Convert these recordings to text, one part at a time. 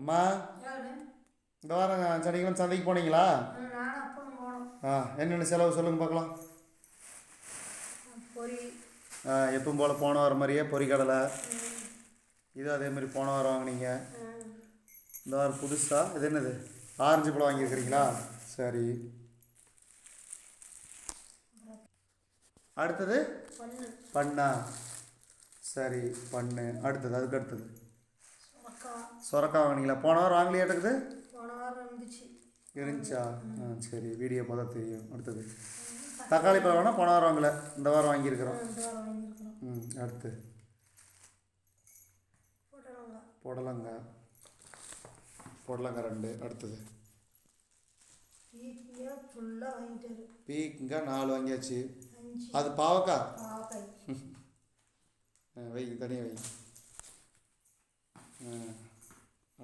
அம்மா, இந்த வாரம் சனிக்கிழமை சந்தைக்கு போனீங்களா? என்னென்ன செலவு சொல்லுங்கள் பார்க்கலாம். எப்பவும் போல் போன வாரம் மாதிரியே பொரிக்கடலை, இது அதே மாதிரி போன வாரம் வாங்கினீங்க. இந்த வாரம் புதுசாக இது என்னது, ஆரஞ்சு பழம் வாங்கியிருக்கிறீங்களா? சரி. அடுத்தது பண்ணா. சரி, பண்ணு. அடுத்தது அதுக்கு அடுத்தது சொரக்காய் வாங்கினீங்களா? போன வாரம் வாங்கலையாட்டுக்குது? இருந்துச்சா? சரி, வீடியோ பார்த்தா தெரியும். அடுத்தது தக்காளி பழம் வேணால் போன வாரம் வாங்கலை, இந்த வாரம் வாங்கியிருக்கிறோம். அடுத்து புடலங்காய். புடலங்காய் 2. அடுத்தது பீக்கங்காய் 4 வாங்கியாச்சு. அது பாவக்காய். வை, தனியாக வை.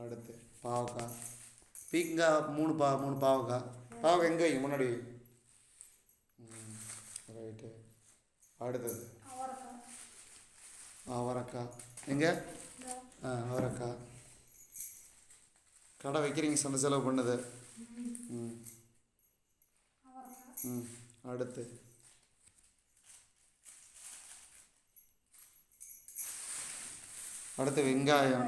அடுத்து பாவக்காய். பீக்கங்காய் 3 பாவக்காய். பாவக்காய் எங்கே வை? முன்னாடி வை. ரைட்டு. அடுத்தது அவரைக்காய். எங்கே? அவரைக்காய். கடை வைக்கிறீங்க, சந்தை செலவு பண்ணுது. அடுத்து வெங்காயம்.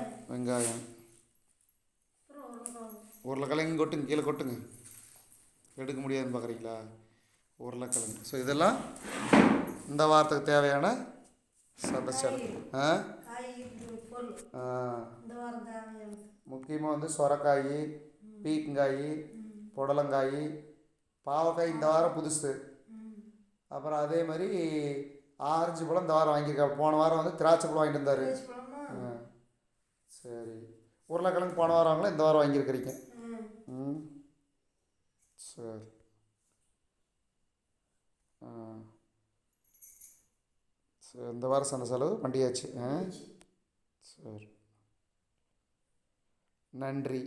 உருளைக்கிழங்கு கொட்டுங்க, கீழே கொட்டுங்க. எடுக்க முடியாதுன்னு பார்க்குறீங்களா? உருளைக்கிழங்கு. ஸோ இதெல்லாம் இந்த வாரத்துக்கு தேவையான சந்தை செலவு. முக்கியமாக வந்து சொரக்காய், பீக்கங்காய், புடலங்காய், பாவக்காய் இந்த வாரம் புதுசு. அப்புறம் அதே மாதிரி ஆரஞ்சு பழம் இந்த வாரம் வாங்கியிருக்கா. போன வாரம் வந்து திராட்சை பழம் வாங்கிட்டு வந்தார். சரி. உருளைக்கிழங்கு போன வாரம் வாங்கலாம், இந்த வாரம் வாங்கியிருக்கிறீங்க. சரி. சரி, இந்த வாரம் சந்தை செலவு பண்ணியாச்சு. சரி, நன்றி.